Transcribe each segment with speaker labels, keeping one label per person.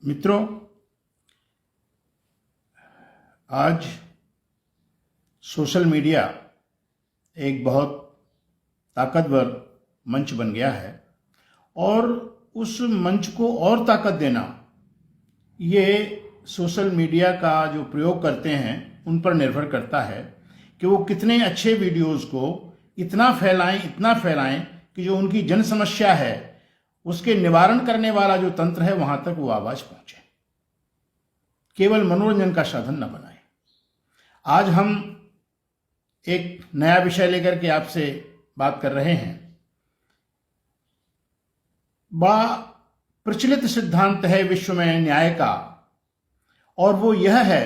Speaker 1: मित्रों, आज social media एक बहुत ताकतवर मंच बन गया है और उस मंच को और ताकत देना ये सोशल मीडिया का जो प्रयोग करते हैं उन पर निर्भर करता है कि वो कितने अच्छे वीडियोस को इतना फैलाएं कि जो उनकी जन समस्या है उसके निवारण करने वाला जो तंत्र है वहां तक वो आवाज पहुंचे, केवल मनोरंजन का साधन न बनाए। आज हम एक नया विषय लेकर के आपसे बात कर रहे हैं। बड़ा प्रचलित सिद्धांत है विश्व में न्याय का, और वो यह है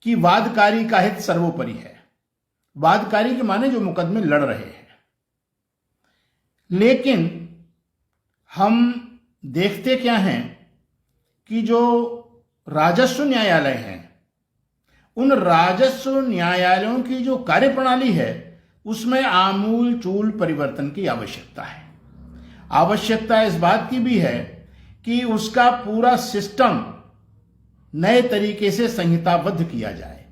Speaker 1: कि वादकारी का हित सर्वोपरि है। वादकारी के माने जो मुकदमे लड़ रहे हैं। लेकिन हम देखते क्या हैं कि जो राजस्व न्यायालय हैं, उन राजस्व न्यायालयों की जो कार्यप्रणाली है उसमें आमूल चूल परिवर्तन की आवश्यकता है। आवश्यकता इस बात की भी है कि उसका पूरा सिस्टम नए तरीके से संहिताबद्ध किया जाए।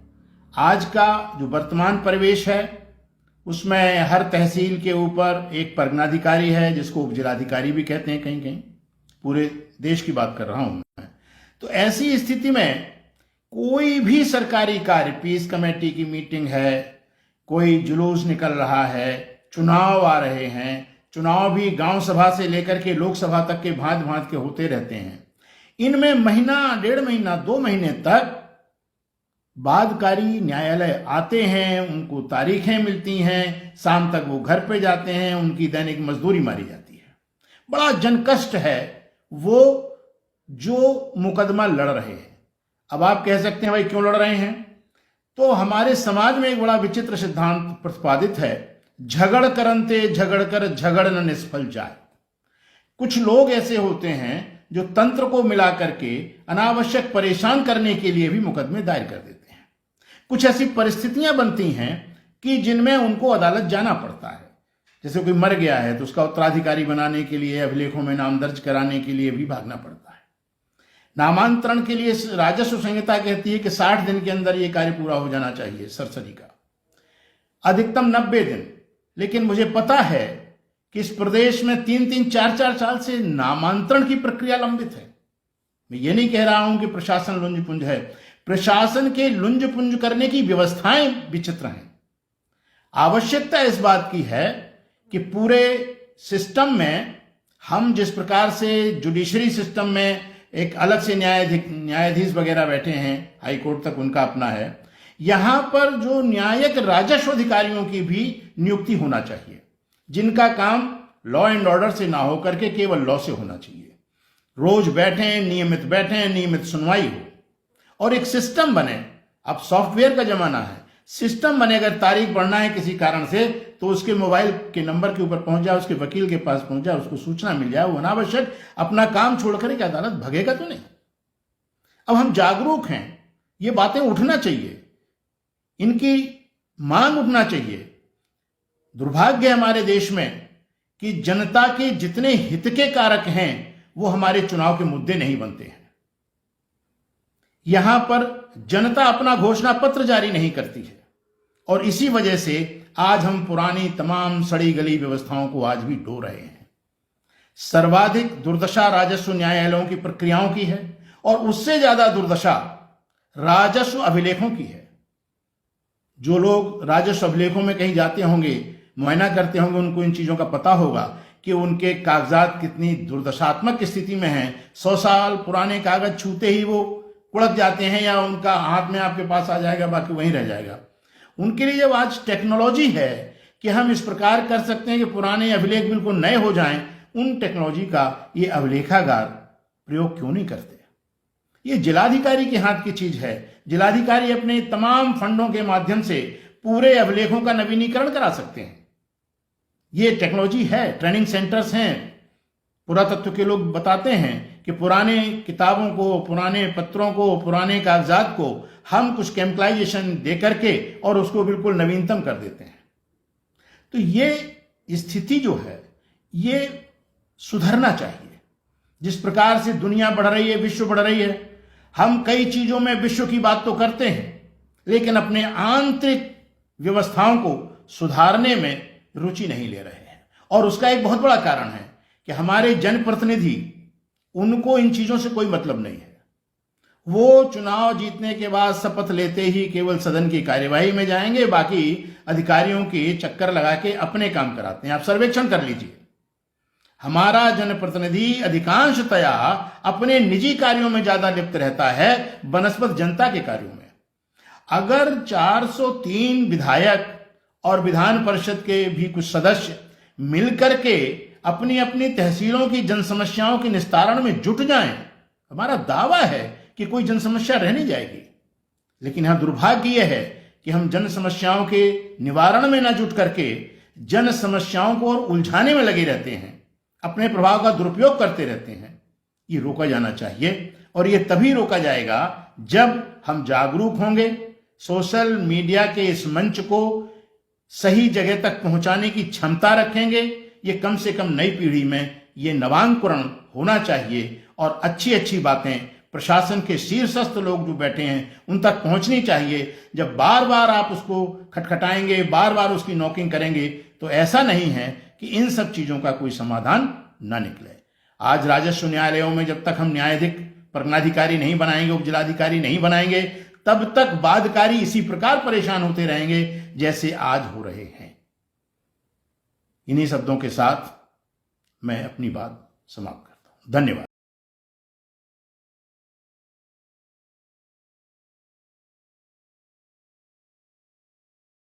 Speaker 1: आज का जो वर्तमान परिवेश है उसमें हर तहसील के ऊपर एक परगनाधिकारी है, जिसको उपजिलाधिकारी भी कहते हैं, कहीं कहीं पूरे देश की बात कर रहा हूं मैं। तो ऐसी स्थिति में कोई भी सरकारी कार्य, पीस कमेटी की मीटिंग है, कोई जुलूस निकल रहा है, चुनाव आ रहे हैं, चुनाव भी गांव सभा से लेकर के लोकसभा तक के भांत भांत के होते रहते हैं। इनमें महीना, डेढ़ महीना, 2 महीने तक वादकारी न्यायालय आते हैं, उनको तारीखें मिलती हैं, शाम तक वो घर पे जाते हैं, उनकी दैनिक मजदूरी मारी जाती है। बड़ा जनकष्ट है वो जो मुकदमा लड़ रहे हैं। अब आप कह सकते हैं भाई क्यों लड़ रहे हैं? तो हमारे समाज में एक बड़ा विचित्र सिद्धांत प्रतिपादित है, झगड़ करंते झगड़ कर झगड़ न निष्फल जाए। कुछ लोग ऐसे होते हैं जो तंत्र को मिला करके अनावश्यक परेशान करने के लिए भी मुकदमे दायर कर देते हैं। कुछ ऐसी परिस्थितियां बनती हैं कि जिनमें उनको अदालत जाना पड़ता है। जैसे कोई मर गया है तो उसका उत्तराधिकारी बनाने के लिए, अभिलेखों में नाम दर्ज कराने के लिए भी भागना पड़ता है। नामांतरण के लिए राजस्व संहिता कहती है कि 60 दिन के अंदर यह कार्य पूरा हो जाना चाहिए, सरसरी का, अधिकतम 90 दिन। लेकिन मुझे पता है कि इस प्रदेश में 3-3, 4-4 साल से नामांतरण की प्रक्रिया लंबित है। मैं ये नहीं कह रहा हूं कि प्रशासन लुंज पुंज है, प्रशासन के लुंज पुंज करने की व्यवस्थाएं विचित्र हैं। आवश्यकता इस बात की है कि पूरे सिस्टम में हम जिस प्रकार से जुडिशरी सिस्टम में एक अलग से न्यायाधीश वगैरह बैठे हैं, हाई कोर्ट तक उनका अपना है, यहां पर जो न्यायिक राजस्व अधिकारियों की भी नियुक्ति होना चाहिए, जिनका काम लॉ एंड ऑर्डर से ना होकर के केवल लॉ से होना चाहिए। रोज बैठें, नियमित सुनवाई हो और एक सिस्टम बने। अब सॉफ्टवेयर का जमाना है, सिस्टम बने। अगर तारीख बढ़ना है किसी कारण से तो उसके मोबाइल के नंबर के ऊपर पहुंच जाए, उसके वकील के पास पहुंच जाए, उसको सूचना मिल जाए, वो अनावश्यक अपना काम छोड़कर के अदालत भगेगा तो नहीं। अब हम जागरूक हैं, ये बातें उठना चाहिए, इनकी मांग उठना चाहिए। दुर्भाग्य है हमारे देश में कि जनता के जितने हित के कारक हैं वो हमारे चुनाव के मुद्दे नहीं बनते हैं। यहां पर जनता अपना घोषणा पत्र जारी नहीं करती है और इसी वजह से आज हम पुरानी तमाम सड़ी गली व्यवस्थाओं को आज भी ढो रहे हैं। सर्वाधिक दुर्दशा राजस्व न्यायालयों की प्रक्रियाओं की है और उससे ज्यादा दुर्दशा राजस्व अभिलेखों की है। जो लोग राजस्व अभिलेखों में कहीं जाते होंगे, मुआयना करते होंगे, उनको इन चीजों का पता होगा कि उनके कागजात कितनी दुर्दशात्मक स्थिति में हैं। 100 साल पुराने कागज छूते ही वो कुड़क जाते हैं या उनका हाथ में आपके पास आ जाएगा, बाकी वहीं रह जाएगा। उनके लिए जब आज टेक्नोलॉजी है कि हम इस प्रकार कर सकते हैं कि पुराने अभिलेख बिल्कुल नए हो जाएं, उन टेक्नोलॉजी का ये अभिलेखागार प्रयोग क्यों नहीं करते? ये जिलाधिकारी के हाथ की चीज है। जिलाधिकारी अपने तमाम फंडों के माध्यम से पूरे अभिलेखों का नवीनीकरण करा सकते हैं। ये टेक्नोलॉजी है, ट्रेनिंग सेंटर्स हैं। पुरातत्व के लोग बताते हैं कि पुराने किताबों को, पुराने पत्रों को, पुराने कागजात को हम कुछ केमिकलाइजेशन दे करके और उसको बिल्कुल नवीनतम कर देते हैं। तो ये स्थिति जो है ये सुधरना चाहिए। जिस प्रकार से दुनिया बढ़ रही है, विश्व बढ़ रही है, हम कई चीजों में विश्व की बात तो करते हैं, लेकिन अपने आंतरिक व्यवस्थाओं को सुधारने में रुचि नहीं ले रहे हैं। और उसका एक बहुत बड़ा कारण है कि हमारे जनप्रतिनिधि, उनको इन चीजों से कोई मतलब नहीं है। वो चुनाव जीतने के बाद शपथ लेते ही केवल सदन की कार्यवाही में जाएंगे, बाकी अधिकारियों के चक्कर लगा के अपने काम कराते हैं। आप सर्वेक्षण कर लीजिए, हमारा जनप्रतिनिधि अधिकांशतया अपने निजी कार्यों में ज्यादा लिप्त रहता है बनस्पत जनता के कार्यों में। अगर 403 विधायक और विधान परिषद के भी कुछ सदस्य मिलकर के अपनी अपनी तहसीलों की जन समस्याओं के निस्तारण में जुट जाएं, हमारा दावा है कि कोई जन समस्या रह नहीं जाएगी। लेकिन यहां दुर्भाग्य यह है कि हम जन समस्याओं के निवारण में न जुट करके जन समस्याओं को और उलझाने में लगे रहते हैं, अपने प्रभाव का दुरुपयोग करते रहते हैं। ये रोका जाना चाहिए, और ये तभी रोका जाएगा जब हम जागरूक होंगे, सोशल मीडिया के इस मंच को सही जगह तक पहुंचाने की क्षमता रखेंगे। ये कम से कम नई पीढ़ी में ये नवांकुरण होना चाहिए, और अच्छी अच्छी बातें प्रशासन के शीर्षस्थ लोग जो बैठे हैं उन तक पहुंचनी चाहिए। जब बार बार आप उसको खटखटाएंगे, बार बार उसकी नॉकिंग करेंगे, तो ऐसा नहीं है कि इन सब चीजों का कोई समाधान ना निकले। आज राजस्व न्यायालयों में जब तक हम न्यायाधीश प्रज्ञाधिकारी नहीं बनाएंगे, उप जिलाधिकारी नहीं बनाएंगे, तब तक बाध्यकारी इसी प्रकार परेशान होते रहेंगे जैसे आज हो रहे हैं। इन्हीं शब्दों के साथ मैं अपनी बात समाप्त करता हूं। धन्यवाद।